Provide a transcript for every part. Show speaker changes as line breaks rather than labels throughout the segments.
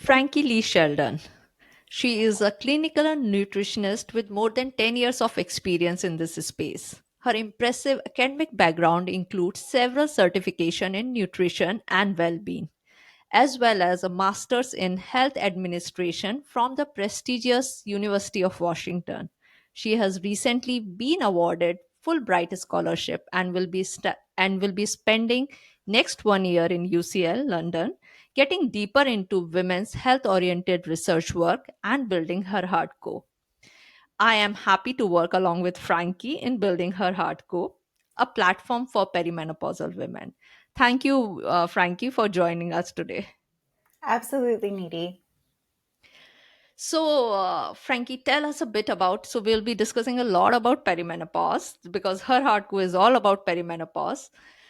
Frankie Lee Sheldon. She is a clinical nutritionist with more than 10 years of experience in this space. Her impressive academic background includes several certifications in nutrition and well-being, as well as a master's in health administration from the prestigious University of Washington. She has recently been awarded Fulbright scholarship and will be spending next 1 year in UCL London, getting deeper into women's health oriented research work and building her hardcore. I am happy to work along with Frankie in building her hardcore, a platform for perimenopausal women. Thank you, Frankie, for joining us today.
Absolutely needy.
So, Frankie, tell us a bit about. So, we'll be discussing a lot about perimenopause because her hardcore is all about perimenopause.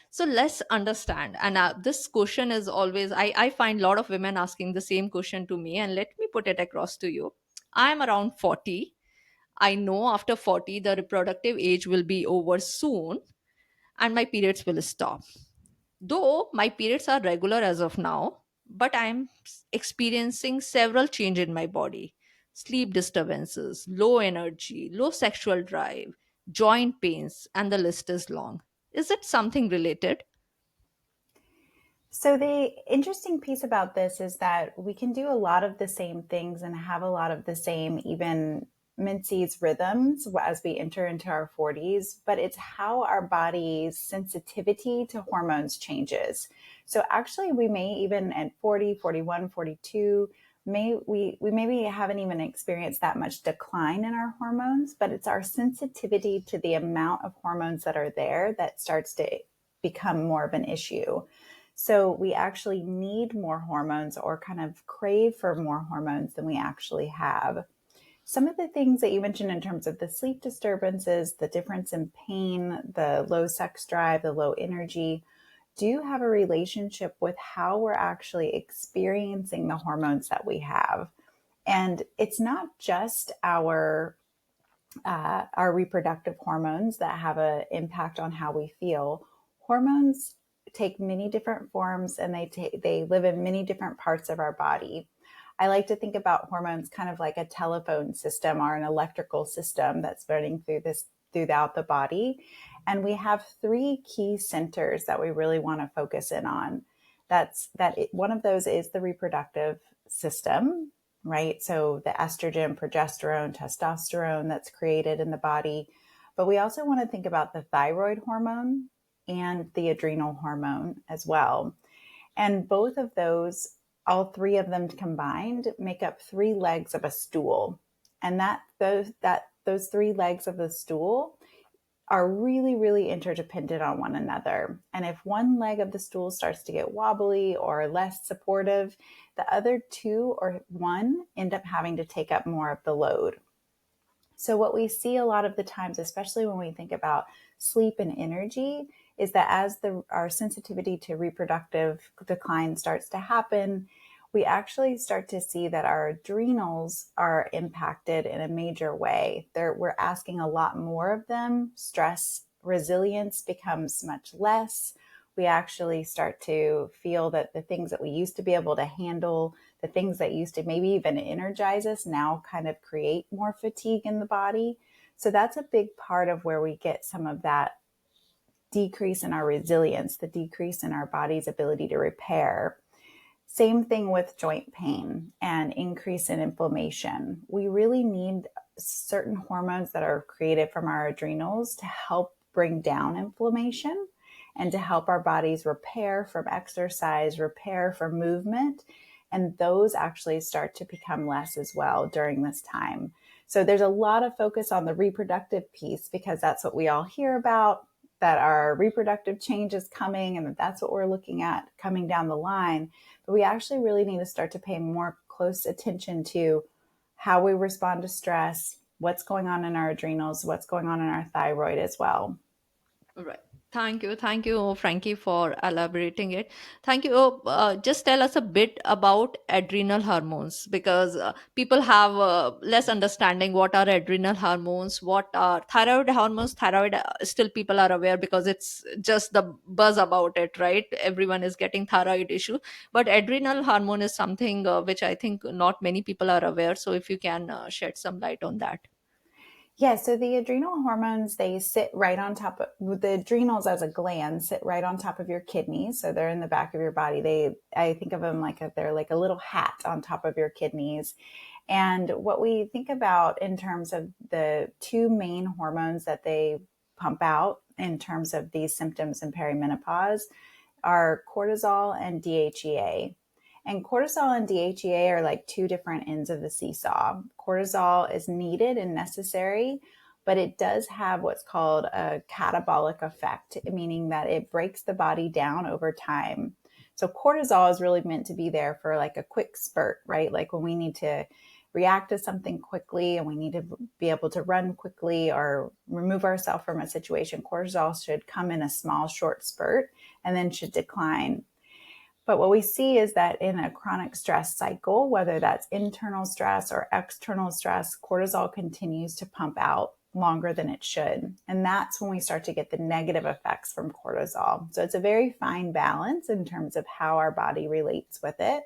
So, let's understand. And this question is always, I find a lot of women asking the same question to me, and let me put it across to you. I'm around 40. I know after 40, the reproductive age will be over soon, and my periods will stop. Though my periods are regular as of now, but I'm experiencing several change in my body. Sleep disturbances, low energy, low sexual drive, joint pains, and the list is long. Is it something related?
So, the interesting piece about this is that we can do a lot of the same things and have a lot of the same, even Menses rhythms as we enter into our 40s, but it's how our body's sensitivity to hormones changes. So, actually, we may even at 40, 41, 42, we maybe haven't even experienced that much decline in our hormones, but it's our sensitivity to the amount of hormones that are there that starts to become more of an issue. So we actually need more hormones or kind of crave for more hormones than we actually have. Some of the things that you mentioned in terms of the sleep disturbances, the difference in pain, the low sex drive, the low energy, do have a relationship with how we're actually experiencing the hormones that we have. And it's not just our reproductive hormones that have an impact on how we feel. Hormones take many different forms and they live in many different parts of our body. I like to think about hormones kind of like a telephone system or an electrical system that's running throughout the body. And we have three key centers that we really want to focus in on. One of those is the reproductive system, right? So the estrogen, progesterone, testosterone that's created in the body. But we also want to think about the thyroid hormone and the adrenal hormone as well. And both of those, all three of them combined, make up three legs of a stool. And those three legs of the stool are really, really interdependent on one another. And if one leg of the stool starts to get wobbly or less supportive, the other two or one end up having to take up more of the load. So, what we see a lot of the times, especially when we think about sleep and energy, is that as our sensitivity to reproductive decline starts to happen, we actually start to see that our adrenals are impacted in a major way. We're asking a lot more of them. Stress resilience becomes much less. We actually start to feel that the things that we used to be able to handle, the things that used to maybe even energize us, now kind of create more fatigue in the body. So that's a big part of where we get some of that decrease in our resilience, the decrease in our body's ability to repair. Same thing with joint pain and increase in inflammation. We really need certain hormones that are created from our adrenals to help bring down inflammation and to help our bodies repair from exercise, repair from movement. And those actually start to become less as well during this time. So there's a lot of focus on the reproductive piece because that's what we all hear about, that our reproductive change is coming and that's what we're looking at coming down the line. But we actually really need to start to pay more close attention to how we respond to stress, what's going on in our adrenals, what's going on in our thyroid as well.
Right. Thank you, Frankie, for elaborating it. Thank you. Just tell us a bit about adrenal hormones, because people have less understanding what are adrenal hormones, what are thyroid hormones. Thyroid, still people are aware because it's just the buzz about it, right? Everyone is getting thyroid issue, but adrenal hormone is something which I think not many people are aware. So if you can shed some light on that.
Yeah, so the adrenal hormones, they sit right on top of the adrenals as a gland, sit right on top of your kidneys. So they're in the back of your body. I think of them like they're like a little hat on top of your kidneys. And what we think about in terms of the two main hormones that they pump out in terms of these symptoms in perimenopause are cortisol and DHEA. And cortisol and DHEA are like two different ends of the seesaw. Cortisol is needed and necessary, but it does have what's called a catabolic effect, meaning that it breaks the body down over time. So cortisol is really meant to be there for like a quick spurt, right? Like when we need to react to something quickly and we need to be able to run quickly or remove ourselves from a situation, cortisol should come in a small, short spurt and then should decline. But what we see is that in a chronic stress cycle, whether that's internal stress or external stress, cortisol continues to pump out longer than it should. And that's when we start to get the negative effects from cortisol. So it's a very fine balance in terms of how our body relates with it.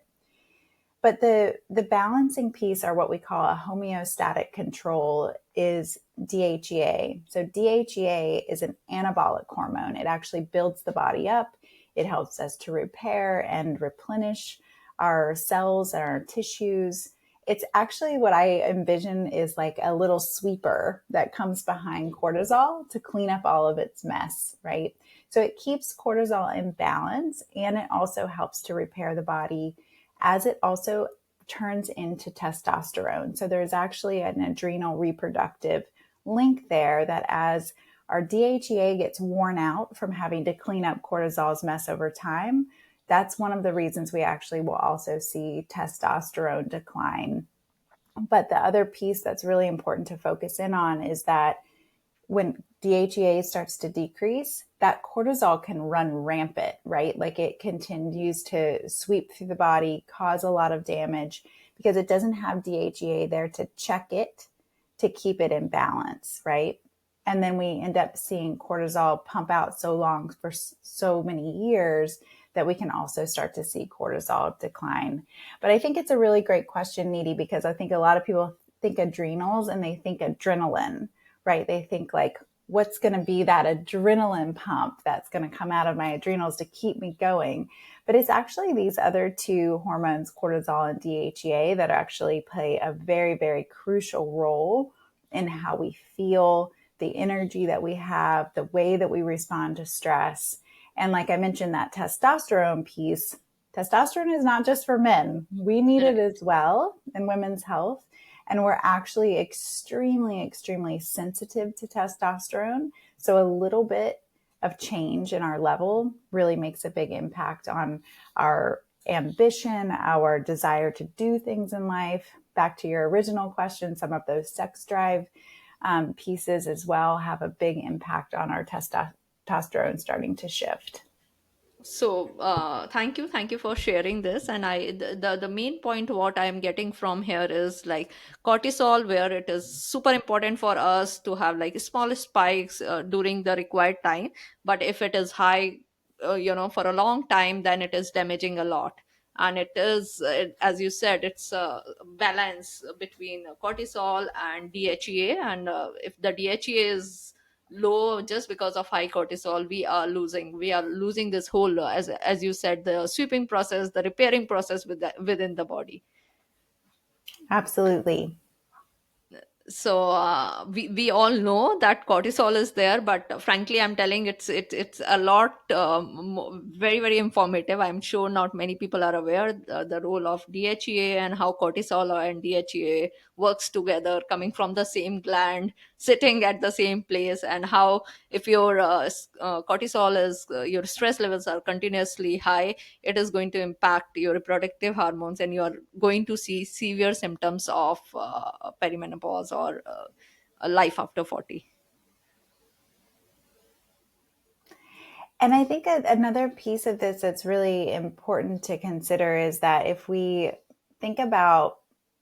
But the balancing piece, or what we call a homeostatic control, is DHEA. So DHEA is an anabolic hormone. It actually builds the body up. It helps us to repair and replenish our cells and our tissues. It's actually what I envision is like a little sweeper that comes behind cortisol to clean up all of its mess, right? So it keeps cortisol in balance, and it also helps to repair the body as it also turns into testosterone. So there's actually an adrenal reproductive link there, that as our DHEA gets worn out from having to clean up cortisol's mess over time, that's one of the reasons we actually will also see testosterone decline. But the other piece that's really important to focus in on is that when DHEA starts to decrease, that cortisol can run rampant, right? Like it continues to sweep through the body, cause a lot of damage because it doesn't have DHEA there to check it, to keep it in balance, right? And then we end up seeing cortisol pump out so long for so many years that we can also start to see cortisol decline. But I think it's a really great question, Needy, because I think a lot of people think adrenals and they think adrenaline, right? They think like, what's going to be that adrenaline pump that's going to come out of my adrenals to keep me going? But it's actually these other two hormones, cortisol and DHEA, that actually play a very, very crucial role in how we feel, the energy that we have, the way that we respond to stress. And like I mentioned, that testosterone piece, testosterone is not just for men. We need it as well in women's health. And we're actually extremely, extremely sensitive to testosterone. So a little bit of change in our level really makes a big impact on our ambition, our desire to do things in life. Back to your original question, some of those sex drive pieces as well have a big impact on our testosterone starting to shift.
So thank you for sharing this. And the main point what I am getting from here is like cortisol, where it is super important for us to have like small spikes during the required time, but if it is high, for a long time, then it is damaging a lot. And it is, as you said, it's a balance between cortisol and DHEA. And if the DHEA is low just because of high cortisol, we are losing this whole, as you said, the sweeping process, the repairing process within the body.
Absolutely.
So we all know that cortisol is there, but frankly I'm telling, it's a lot, very very informative. I'm sure not many people are aware the role of DHEA and how cortisol and DHEA works together, coming from the same gland, sitting at the same place, and how if your cortisol is your stress levels are continuously high, it is going to impact your reproductive hormones, and you are going to see severe symptoms of perimenopause or a life after 40.
And I think another piece of this that's really important to consider is that if we think about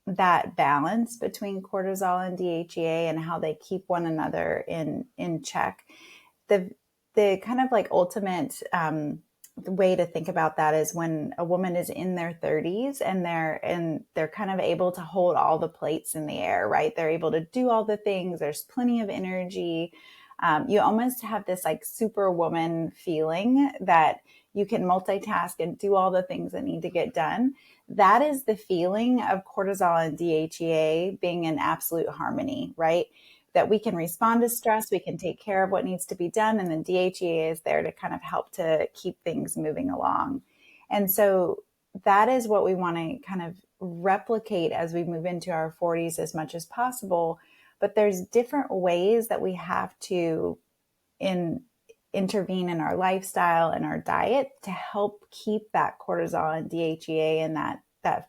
that balance between cortisol and DHEA and how they keep one another in check, the the kind of like ultimate way to think about that is when a woman is in their 30s and they're kind of able to hold all the plates in the air, right? They're able to do all the things. There's plenty of energy. You almost have this like superwoman feeling that you can multitask and do all the things that need to get done. That is the feeling of cortisol and DHEA being in absolute harmony, right? That we can respond to stress, we can take care of what needs to be done, and then DHEA is there to kind of help to keep things moving along. And so that is what we want to kind of replicate as we move into our 40s as much as possible. But there's different ways that we have to in intervene in our lifestyle and our diet to help keep that cortisol and DHEA in that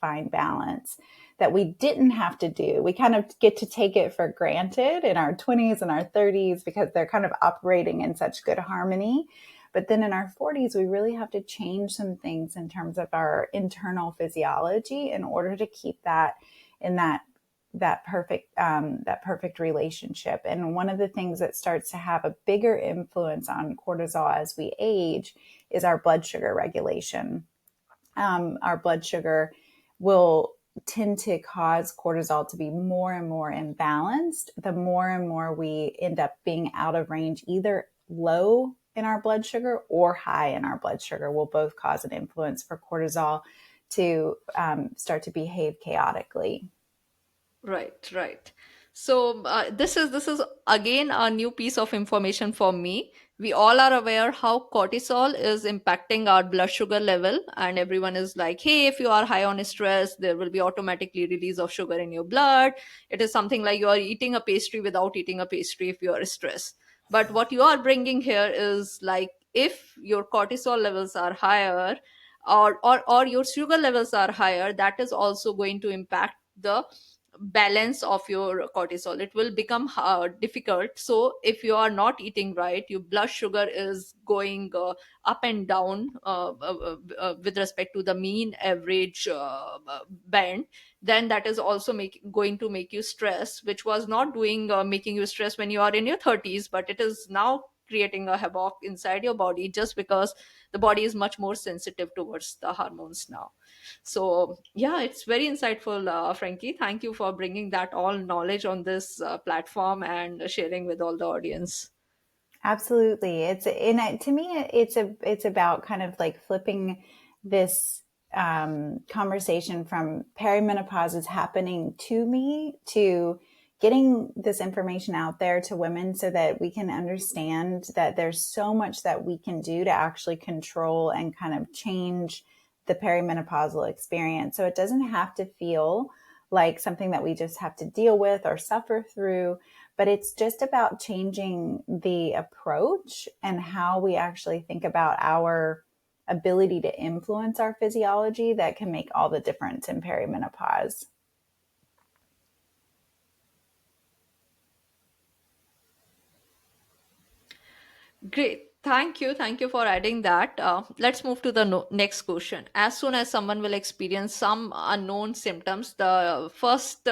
fine balance that we didn't have to do. We kind of get to take it for granted in our 20s and our 30s because they're kind of operating in such good harmony. But then in our 40s, we really have to change some things in terms of our internal physiology in order to keep that in that perfect relationship. And one of the things that starts to have a bigger influence on cortisol as we age is our blood sugar regulation. Our blood sugar will tend to cause cortisol to be more and more imbalanced the more and more we end up being out of range, either low in our blood sugar or high in our blood sugar will both cause an influence for cortisol to start to behave chaotically.
Right, right. So this is again a new piece of information for me. We all are aware how cortisol is impacting our blood sugar level, and everyone is like, "Hey, if you are high on stress, there will be automatically release of sugar in your blood." It is something like you are eating a pastry without eating a pastry if you are stressed. But what you are bringing here is like if your cortisol levels are higher, or your sugar levels are higher, that is also going to impact the balance of your cortisol. It will become difficult. So if you are not eating right, your blood sugar is going up and down with respect to the mean average band, then that is also going to make you stress, which was not doing making you stress when you are in your 30s, but it is now creating a havoc inside your body just because the body is much more sensitive towards the hormones now. So yeah, it's very insightful, Frankie. Thank you for bringing that all knowledge on this platform and sharing with all the audience.
Absolutely. To me, it's about kind of like flipping this conversation from perimenopause is happening to me to getting this information out there to women so that we can understand that there's so much that we can do to actually control and kind of change the perimenopausal experience. So it doesn't have to feel like something that we just have to deal with or suffer through, but it's just about changing the approach and how we actually think about our ability to influence our physiology that can make all the difference in perimenopause.
Great. Thank you. Thank you for adding that. Let's move to the next question. As soon as someone will experience some unknown symptoms, the first,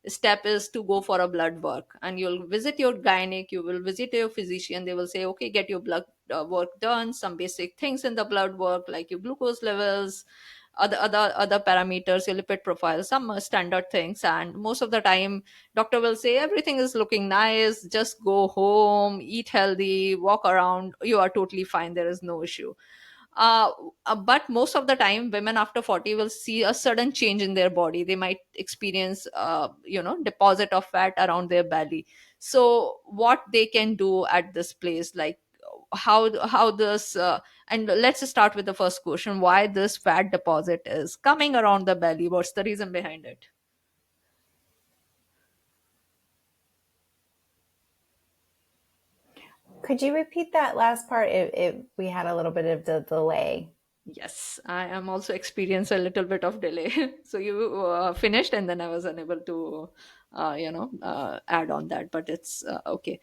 step is to go for a blood work. And you'll visit your gynec, you will visit your physician. They will say, okay, get your blood work done. Some basic things in the blood work, like your glucose levels, other parameters, your lipid profile, some standard things. And most of the time doctor will say everything is looking nice, just go home, eat healthy, walk around, you are totally fine, there is no issue. uh, but most of the time women after 40 will see a sudden change in their body. They might experience deposit of fat around their belly. So what they can do at this place, like how this and let's start with the first question: why this fat deposit is coming around the belly? What's the reason behind it?
Could you repeat that last part? We had a little bit of the delay.
Yes, I am also experience a little bit of delay. So you finished, and then I was unable to, add on that. But it's okay.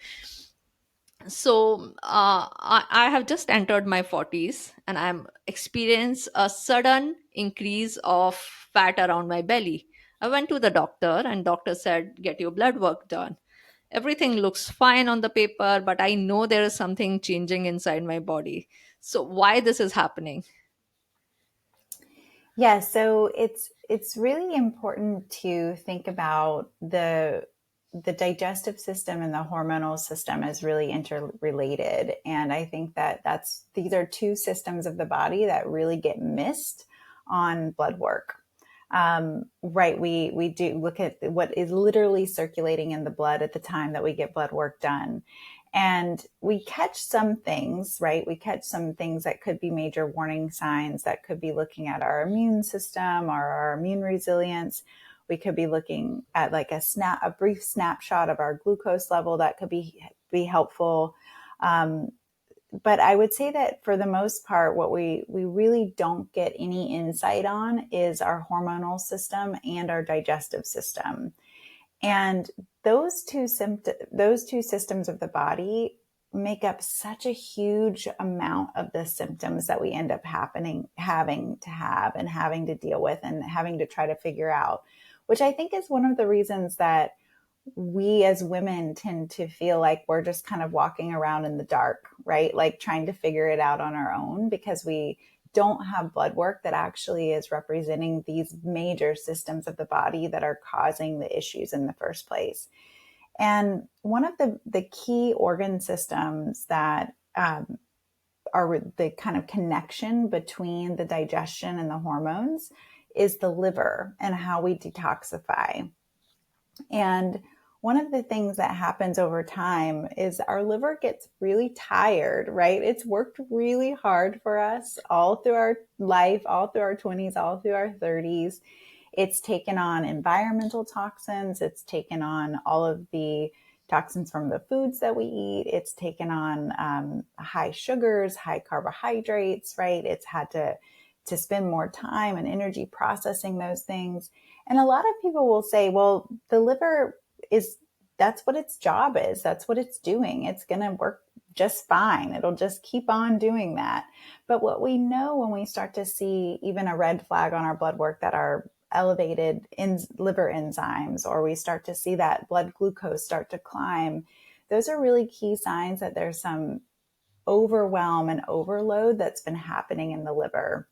I have just entered my 40s and I'm experience a sudden increase of fat around my belly. I went to the doctor and doctor said get your blood work done. Everything looks fine on the paper, but I know there is something changing inside my body. So why this is happening?
Yeah, so it's really important to think about the digestive system and the hormonal system is really interrelated, and I think that that's these are two systems of the body that really get missed on blood work. Right, we do look at what is literally circulating in the blood at the time that we get blood work done. And we catch some things, right? We catch some things that could be major warning signs that could be looking at our immune system or our immune resilience. We could be looking at like a brief snapshot of our glucose level that could be helpful. Um, but I would say that for the most part, what we really don't get any insight on is our hormonal system and our digestive system. And those two systems of the body make up such a huge amount of the symptoms that we end up having to have and having to deal with and having to try to figure out, which I think is one of the reasons that we as women tend to feel like we're just kind of walking around in the dark, right? Like trying to figure it out on our own because we don't have blood work that actually is representing these major systems of the body that are causing the issues in the first place. And one of the key organ systems that are the kind of connection between the digestion and the hormones is the liver and how we detoxify. And one of the things that happens over time is our liver gets really tired, right? It's worked really hard for us all through our life, all through our 20s, all through our 30s. It's taken on environmental toxins. It's taken on all of the toxins from the foods that we eat. It's taken on high sugars, high carbohydrates, right? It's had to spend more time and energy processing those things. And a lot of people will say, well, the liver is, that's what its job is. That's what it's doing. It's going to work just fine. It'll just keep on doing that. But what we know when we start to see even a red flag on our blood work that are elevated in liver enzymes, or we start to see that blood glucose start to climb, those are really key signs that there's some overwhelm and overload that's been happening in the liver.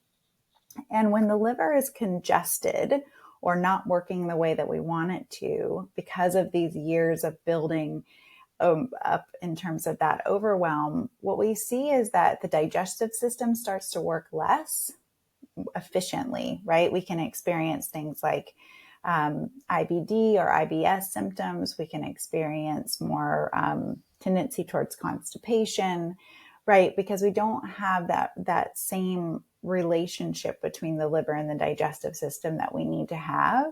And when the liver is congested or not working the way that we want it to, because of these years of building up in terms of that overwhelm, what we see is that the digestive system starts to work less efficiently, right? We can experience things like IBD or IBS symptoms. We can experience more tendency towards constipation, right? Because we don't have that same relationship between the liver and the digestive system that we need to have.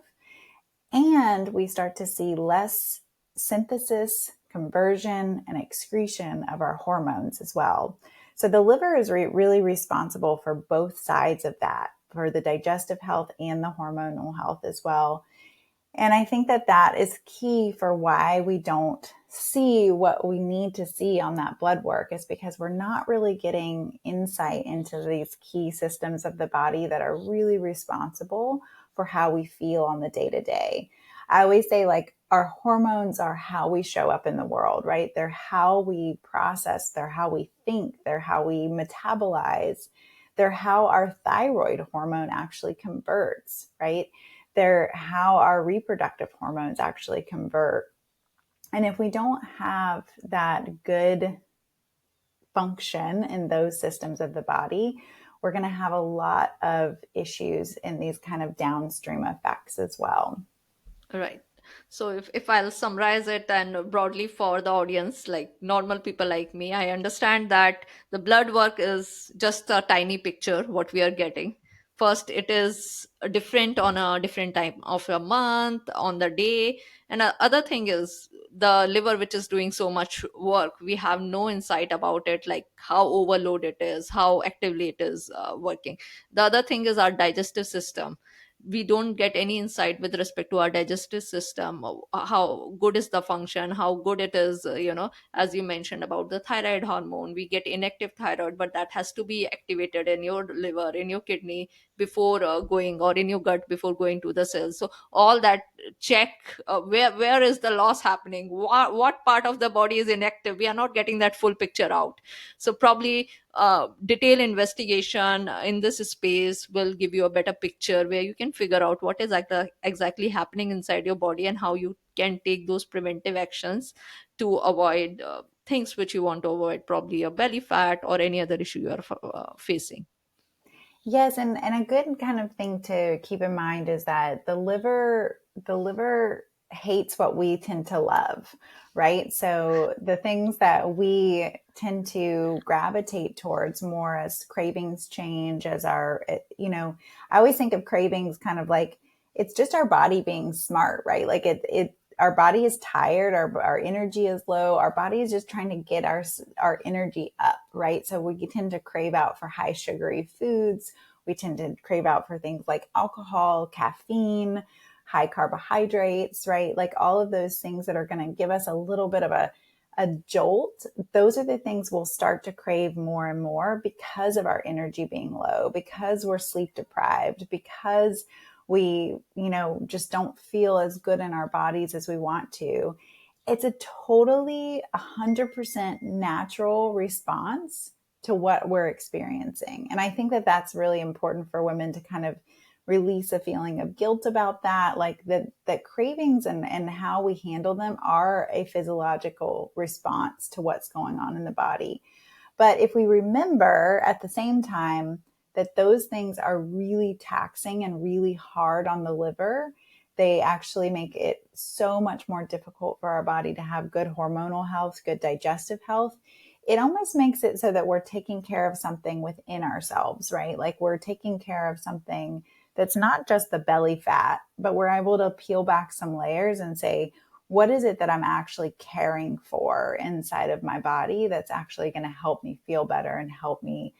And we start to see less synthesis, conversion, and excretion of our hormones as well. So the liver is really responsible for both sides of that, for the digestive health and the hormonal health as well. And I think that that is key for why we don't see what we need to see on that blood work, is because we're not really getting insight into these key systems of the body that are really responsible for how we feel on the day to day. I always say, like, our hormones are how we show up in the world, right? They're how we process, they're how we think, they're how we metabolize, they're how our thyroid hormone actually converts, right? They're how our reproductive hormones actually convert. And if we don't have that good function in those systems of the body, we're going to have a lot of issues in these kind of downstream effects as well.
Right. So if I'll summarize it and broadly for the audience, like normal people like me, I understand that the blood work is just a tiny picture, what we are getting. First, it is different on a different time of a month, on the day. And other thing is the liver, which is doing so much work. We have no insight about it, like how overload it is, how actively it is working. The other thing is our digestive system. we don't get any insight with respect to our digestive system, how good is the function, how good it is, as you mentioned about the thyroid hormone. We get inactive thyroid, but that has to be activated in your liver, in your kidney, before going, or in your gut before going to the cells. So all that check, where is the loss happening, what part of the body is inactive, we are not getting that full picture out. So probably detailed investigation in this space will give you a better picture, where you can figure out what is exactly happening inside your body, and how you can take those preventive actions to avoid things which you want to avoid, probably a belly fat or any other issue you are facing.
Yes, and a good kind of thing to keep in mind is that the liver hates what we tend to love, right? So the things that we tend to gravitate towards more as cravings change, as our, I always think of cravings kind of like it's just our body being smart, right? Like our body is tired, our energy is low, our body is just trying to get our energy up, right? So we tend to crave out for high sugary foods. We tend to crave out for things like alcohol, caffeine, high carbohydrates, right? Like all of those things that are going to give us a little bit of a jolt. Those are the things we'll start to crave more and more because of our energy being low, because we're sleep deprived, because we, just don't feel as good in our bodies as we want to. It's a totally 100% natural response to what we're experiencing. And I think that that's really important for women to kind of release a feeling of guilt about that, like that cravings and how we handle them are a physiological response to what's going on in the body. But if we remember at the same time that those things are really taxing and really hard on the liver, they actually make it so much more difficult for our body to have good hormonal health, good digestive health. It almost makes it so that we're taking care of something within ourselves, right? Like we're taking care of something that's not just the belly fat, but we're able to peel back some layers and say, what is it that I'm actually caring for inside of my body that's actually going to help me feel better and help me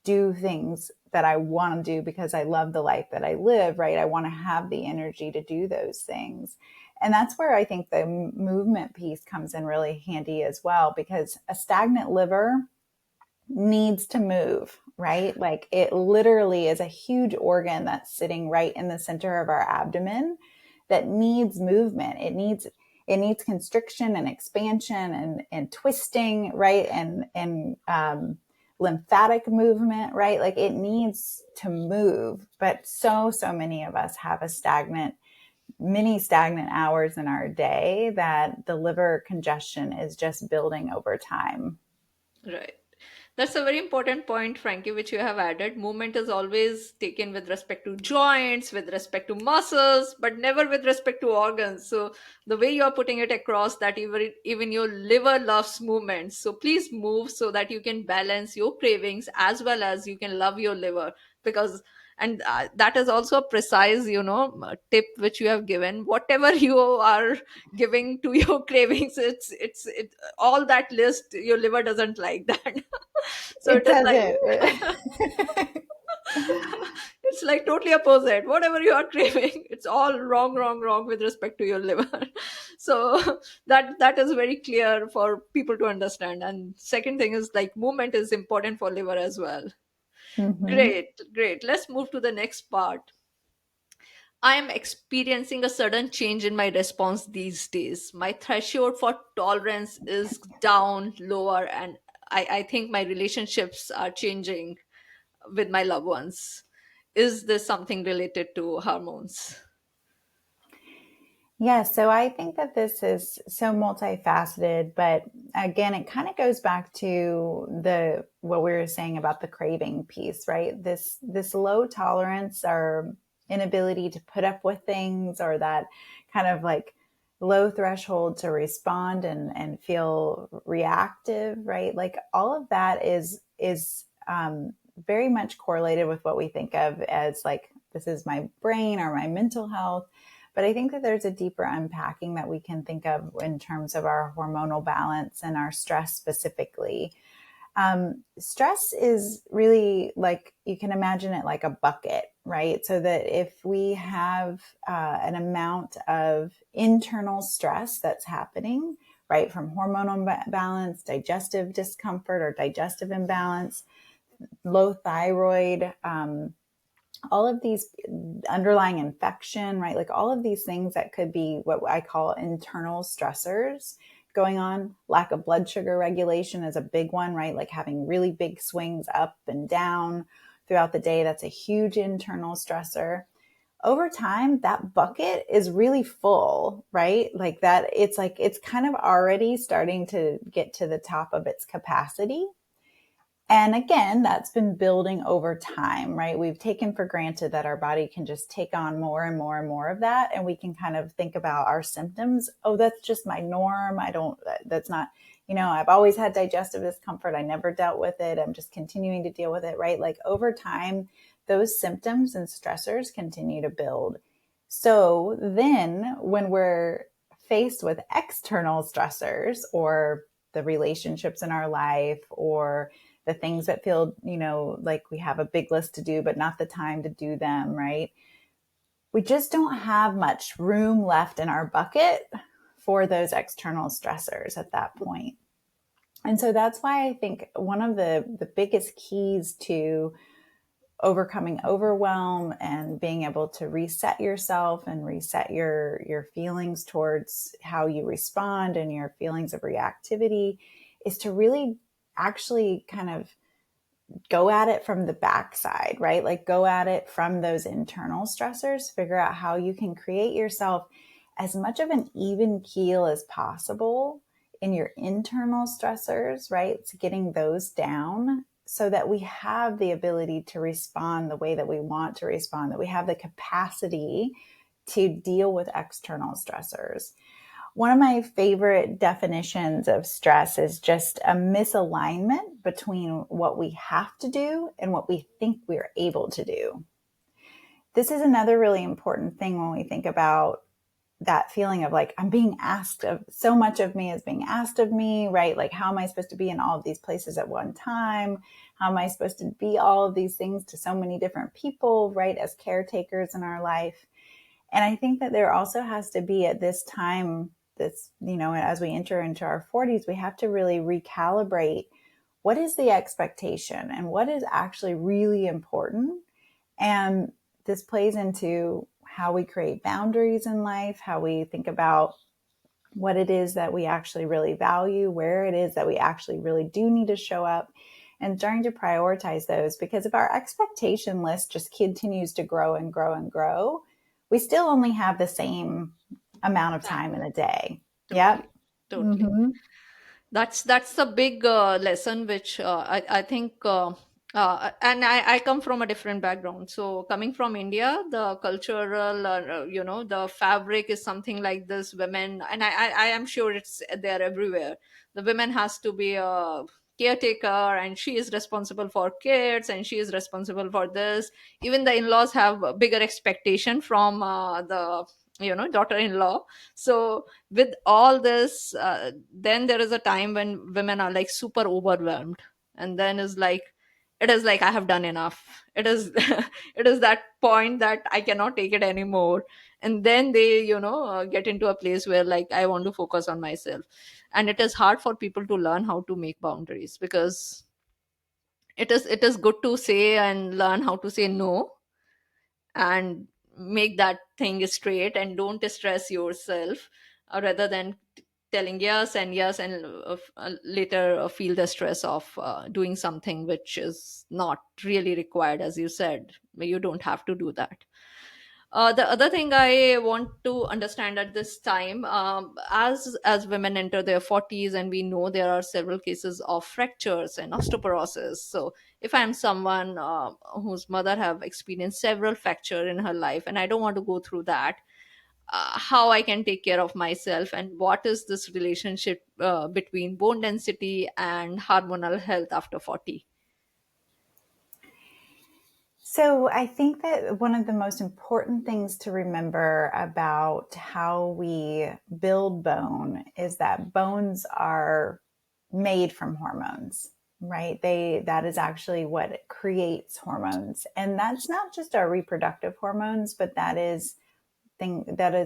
do things that I want to do because I love the life that I live, right? I want to have the energy to do those things. And that's where I think the movement piece comes in really handy as well, because a stagnant liver needs to move, right? Like it literally is a huge organ that's sitting right in the center of our abdomen that needs movement. It needs constriction and expansion and twisting, right? And lymphatic movement, right? Like it needs to move. But so many of us have many stagnant hours in our day that the liver congestion is just building over time.
Right. That's a very important point, Frankie, which you have added. Movement is always taken with respect to joints, with respect to muscles, but never with respect to organs. So the way you are putting it across, that even your liver loves movement. So please move so that you can balance your cravings as well as you can love your liver. Because and that is also a precise, tip which you have given. Whatever you are giving to your cravings, it all that list, your liver doesn't like that. So
It
it is like
doesn't.
it's like totally opposite. Whatever you are craving, it's all wrong, wrong, wrong with respect to your liver. So that is very clear for people to understand. And second thing is, like, movement is important for liver as well.
Mm-hmm.
Great, great. Let's move to the next part. I am experiencing a sudden change in my response these days. My threshold for tolerance is down, lower, and I think my relationships are changing with my loved ones. Is this something related to hormones?
Yeah, so I think that this is so multifaceted, but again, it kind of goes back to the what we were saying about the craving piece, right? This low tolerance or inability to put up with things, or that kind of like low threshold to respond and feel reactive, right? Like all of that is very much correlated with what we think of as like this is my brain or my mental health. But I think that there's a deeper unpacking that we can think of in terms of our hormonal balance and our stress specifically. Stress is really like, you can imagine it like a bucket, right? So that if we have an amount of internal stress that's happening, right, from hormonal balance, digestive discomfort or digestive imbalance, low thyroid, all of these underlying infection, right? Like all of these things that could be what I call internal stressors going on. Lack of blood sugar regulation is a big one, right? Like having really big swings up and down throughout the day. That's a huge internal stressor. Over time, that bucket is really full, right? Like it's kind of already starting to get to the top of its capacity. And again, that's been building over time, right? We've taken for granted that our body can just take on more and more and more of that. And we can kind of think about our symptoms. Oh, that's just my norm. That's not, I've always had digestive discomfort. I never dealt with it. I'm just continuing to deal with it, right? Like over time, those symptoms and stressors continue to build. So then when we're faced with external stressors or the relationships in our life or the things that feel, like we have a big list to do, but not the time to do them, right? We just don't have much room left in our bucket for those external stressors at that point. And so that's why I think one of the biggest keys to overcoming overwhelm and being able to reset yourself and reset your feelings towards how you respond and your feelings of reactivity is to really actually kind of go at it from the backside, right? Like go at it from those internal stressors, figure out how you can create yourself as much of an even keel as possible in your internal stressors, right? So getting those down so that we have the ability to respond the way that we want to respond, that we have the capacity to deal with external stressors. One of my favorite definitions of stress is just a misalignment between what we have to do and what we think we're able to do. This is another really important thing when we think about that feeling of like, I'm being asked of so much of me is being asked of me, right? Like, how am I supposed to be in all of these places at one time? How am I supposed to be all of these things to so many different people, right? As caretakers in our life. And I think that there also has to be at this time, as we enter into our 40s, we have to really recalibrate what is the expectation and what is actually really important. And this plays into how we create boundaries in life, how we think about what it is that we actually really value, where it is that we actually really do need to show up, and starting to prioritize those. Because if our expectation list just continues to grow and grow and grow, we still only have the same amount of time in a day. Yep.
Totally, totally.
Mm-hmm.
That's the big lesson which I think and I come from a different background. So coming from India, the cultural the fabric is something like this. Women, and I am sure it's there everywhere. The women has to be a caretaker, and she is responsible for kids, and she is responsible for this. Even the in-laws have a bigger expectation from the daughter-in-law. So with all this, then there is a time when women are like super overwhelmed, and then it is like I have done enough. It is it is that point that I cannot take it anymore, and then they get into a place where like I want to focus on myself. And it is hard for people to learn how to make boundaries, because it is good to say and learn how to say no, and make that thing straight, and don't stress yourself, rather than telling yes and yes, and later feel the stress of doing something which is not really required. As you said, you don't have to do that. The other thing I want to understand at this time, as women enter their 40s, and we know there are several cases of fractures and osteoporosis. So if I'm someone whose mother have experienced several fracture in her life, and I don't want to go through that, how I can take care of myself, and what is this relationship between bone density and hormonal health after 40?
So I think that one of the most important things to remember about how we build bone is that bones are made from hormones. right? That is actually what creates hormones. And that's not just our reproductive hormones, but that is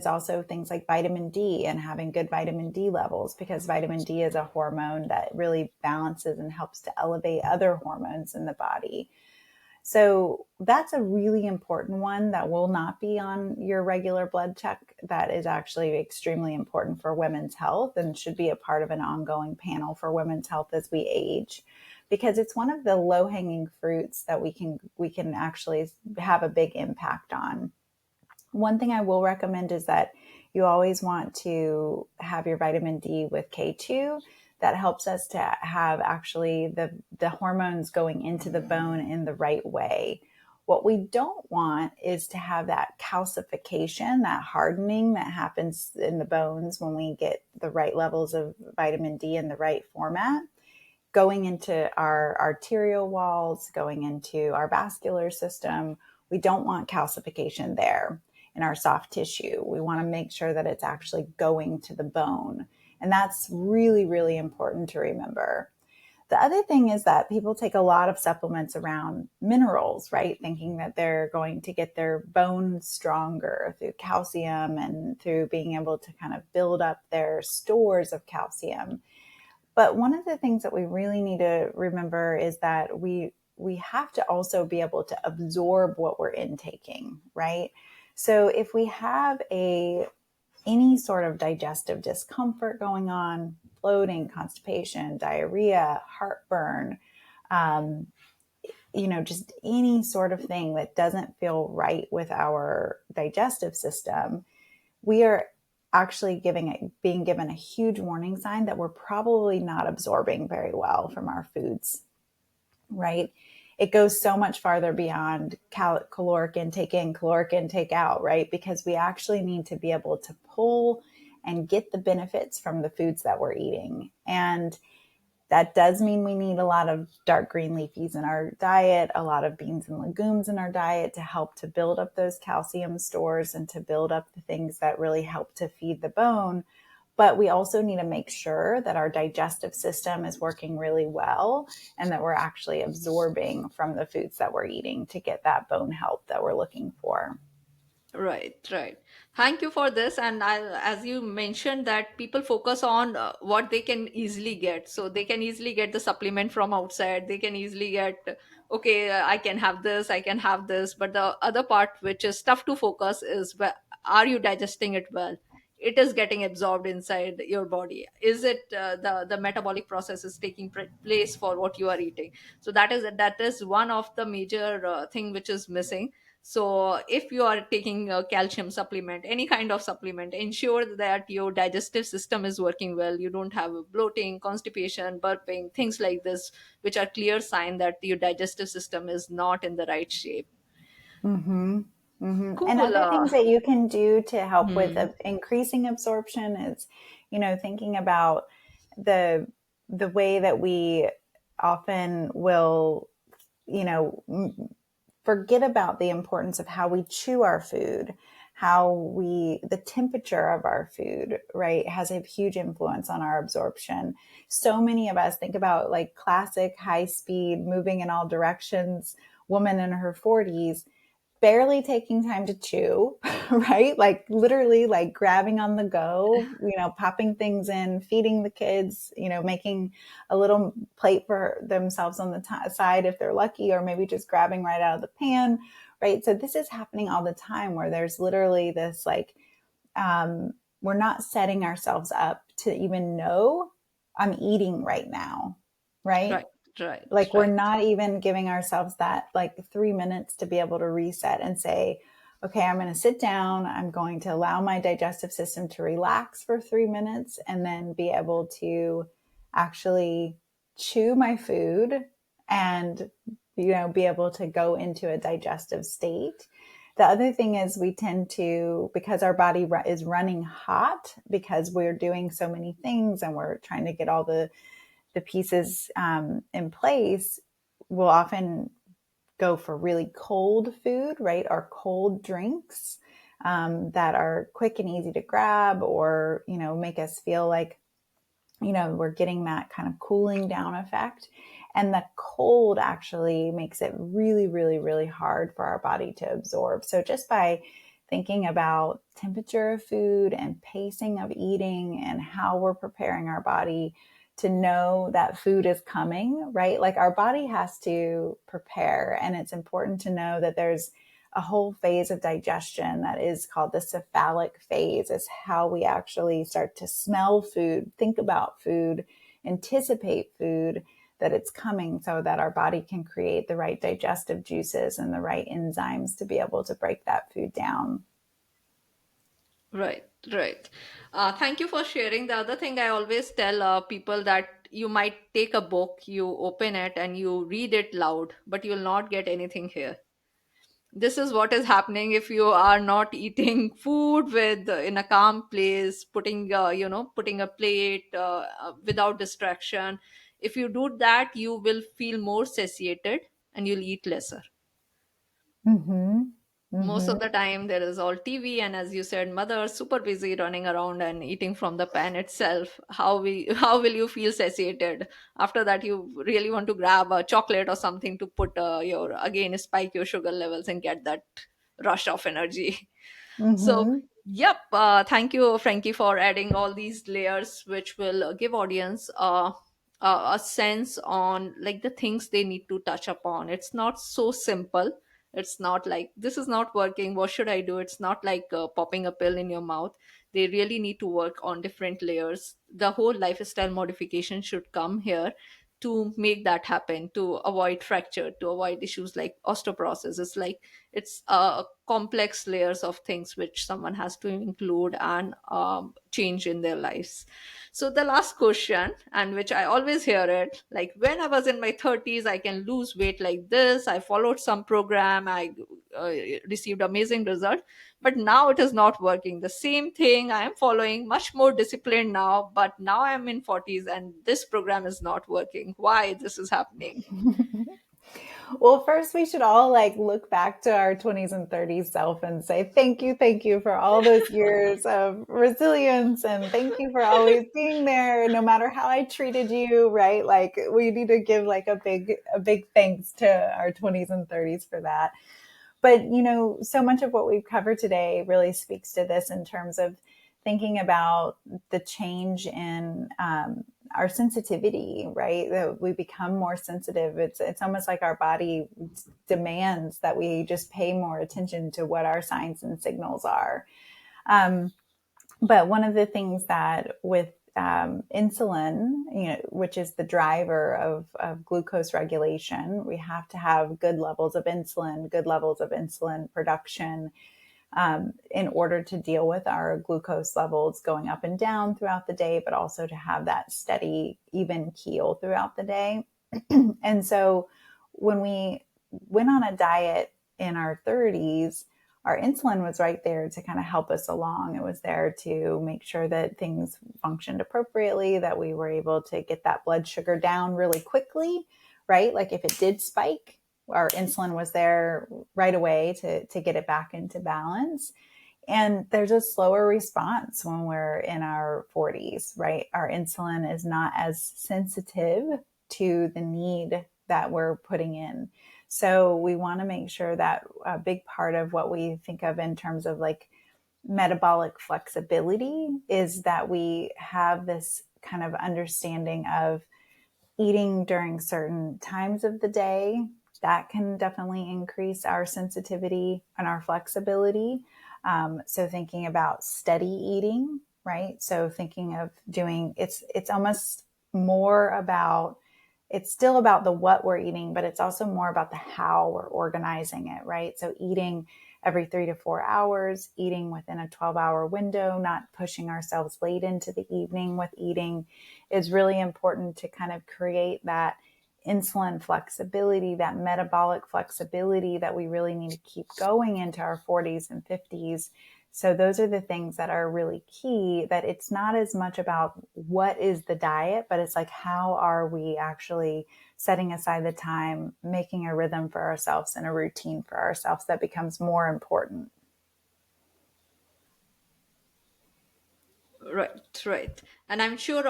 also things like vitamin D and having good vitamin D levels, because vitamin D is a hormone that really balances and helps to elevate other hormones in the body. So that's a really important one that will not be on your regular blood check. That is actually extremely important for women's health and should be a part of an ongoing panel for women's health as we age, because it's one of the low-hanging fruits that we can actually have a big impact on. One thing I will recommend is that you always want to have your vitamin D with K2. That helps us to have actually the hormones going into the bone in the right way. What we don't want is to have that calcification, that hardening that happens in the bones when we get the right levels of vitamin D in the right format, going into our arterial walls, going into our vascular system. We don't want calcification there in our soft tissue. We want to make sure that it's actually going to the bone. And that's really, really important to remember. The other thing is that people take a lot of supplements around minerals, right? Thinking that they're going to get their bones stronger through calcium and through being able to kind of build up their stores of calcium. But one of the things that we really need to remember is that we have to also be able to absorb what we're intaking, right? So if we have any sort of digestive discomfort going on, bloating, constipation, diarrhea, heartburn, um, just any sort of thing that doesn't feel right with our digestive system, we are actually being given a huge warning sign that we're probably not absorbing very well from our foods, right? It goes so much farther beyond caloric intake in, caloric intake out, right? Because we actually need to be able to pull and get the benefits from the foods that we're eating. And that does mean we need a lot of dark green leafies in our diet, a lot of beans and legumes in our diet to help to build up those calcium stores and to build up the things that really help to feed the bone. But we also need to make sure that our digestive system is working really well and that we're actually absorbing from the foods that we're eating to get that bone health that we're looking for.
Right, right. Thank you for this. And as you mentioned, that people focus on what they can easily get. So they can easily get the supplement from outside. They can easily get, okay, I can have this, I can have this. But the other part, which is tough to focus, is are you digesting it well? It is getting absorbed inside your body. Is it the metabolic process is taking place for what you are eating? So that is one of the major thing which is missing. So if you are taking a calcium supplement, any kind of supplement, ensure that your digestive system is working well. You don't have bloating, constipation, burping, things like this, which are clear sign that your digestive system is not in the right shape.
Mm-hmm. Mm-hmm. And
Cool.
other things that you can do to help with
Hmm.
increasing absorption is, thinking about the the way that we often will, you know, forget about the importance of how we chew our food, the temperature of our food, right, has a huge influence on our absorption. So many of us think about like classic high speed, moving in all directions woman in her 40s, barely taking time to chew, right? Like literally like grabbing on the go, popping things in, feeding the kids, making a little plate for themselves on the side if they're lucky, or maybe just grabbing right out of the pan, right? So this is happening all the time where there's literally this like, we're not setting ourselves up to even know I'm eating right now, right?
Right, right,
Like we're
right.
not even giving ourselves that like 3 minutes to be able to reset and say, okay, I'm going to sit down. I'm going to allow my digestive system to relax for 3 minutes and then be able to actually chew my food and, be able to go into a digestive state. The other thing is we tend to, because our body is running hot because we're doing so many things and we're trying to get all the pieces in place, will often go for really cold food, right? Or cold drinks that are quick and easy to grab, or, make us feel like, we're getting that kind of cooling down effect. And the cold actually makes it really, really, really hard for our body to absorb. So just by thinking about temperature of food and pacing of eating and how we're preparing our body to know that food is coming, right? Like our body has to prepare, and it's important to know that there's a whole phase of digestion that is called the cephalic phase. Is how we actually start to smell food, think about food, anticipate food, that it's coming, so that our body can create the right digestive juices and the right enzymes to be able to break that food down.
Right, right. Thank you for sharing. The other thing I always tell people that you might take a book, you open it and you read it loud, but you'll not get anything here. This is what is happening if you are not eating food with in a calm place, putting putting a plate without distraction. If you do that, you will feel more satiated and you'll eat lesser.
Mm-hmm.
Most
Mm-hmm.
of the time there is all TV, and as you said, mother super busy running around and eating from the pan itself. How will you feel satiated? After that, you really want to grab a chocolate or something to put your again spike your sugar levels and get that rush of energy. So,
Mm-hmm.
yep. Thank you, Frankie, for adding all these layers, which will give audience a sense on like the things they need to touch upon. It's not so simple. It's not like this is not working. What should I do? It's not like popping a pill in your mouth. They really need to work on different layers. The whole lifestyle modification should come here to make that happen, to avoid fracture, to avoid issues like osteoporosis. It's like it's complex layers of things which someone has to include and change in their lives. So the last question, and which I always hear it, like when I was in my 30s, I can lose weight like this. I followed some program, I uh, received amazing result, but now it is not working. The same thing I am following, much more disciplined now, but now I'm in 40s and this program is not working. Why this is happening?
Well, first we should all like look back to our 20s and 30s self and say thank you for all those years of resilience, and thank you for always being there no matter how I treated you, right? Like we need to give like a big thanks to our 20s and 30s for that. But, so much of what we've covered today really speaks to this in terms of thinking about the change in our sensitivity, right? That we become more sensitive. It's almost like our body demands that we just pay more attention to what our signs and signals are. Um, but one of the things that with insulin, which is the driver of glucose regulation, we have to have good levels of insulin production in order to deal with our glucose levels going up and down throughout the day, but also to have that steady, even keel throughout the day. And so when we went on a diet in our 30s, our insulin was right there to kind of help us along. It was there to make sure that things functioned appropriately, that we were able to get that blood sugar down really quickly, right? Like if it did spike, our insulin was there right away to get it back into balance. And there's a slower response when we're in our 40s, right? Our insulin is not as sensitive to the need that we're putting in. So we want to make sure that a big part of what we think of in terms of like metabolic flexibility is that we have this kind of understanding of eating during certain times of the day. That can definitely increase our sensitivity and our flexibility. So thinking about steady eating, right? So thinking of doing it's almost more about it's still about the what we're eating, but it's also more about the how we're organizing it, right? So eating every 3 to 4 hours, eating within a 12-hour window, not pushing ourselves late into the evening with eating is really important to kind of create that insulin flexibility, that metabolic flexibility that we really need to keep going into our 40s and 50s. So those are the things that are really key, that it's not as much about what is the diet, but it's like, how are we actually setting aside the time, making a rhythm for ourselves and a routine for ourselves that becomes more important.
Right, right. And I'm sure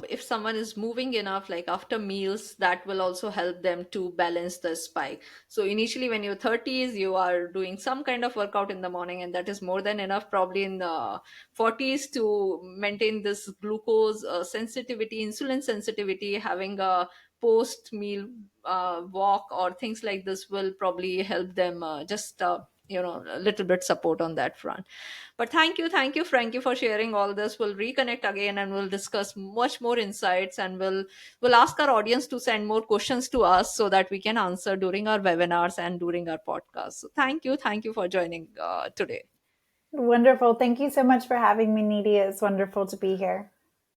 if someone is moving enough, like after meals, that will also help them to balance the spike. So initially, when you're 30s, you are doing some kind of workout in the morning, and that is more than enough, probably in the 40s, to maintain this glucose sensitivity, insulin sensitivity. Having a post meal walk or things like this will probably help them just, a little bit support on that front. But thank you, Frankie, for sharing all this. We'll reconnect again and we'll discuss much more insights, and we'll ask our audience to send more questions to us so that we can answer during our webinars and during our podcast. So thank you for joining today.
Wonderful. Thank you so much for having me, Needy. It's wonderful to be here.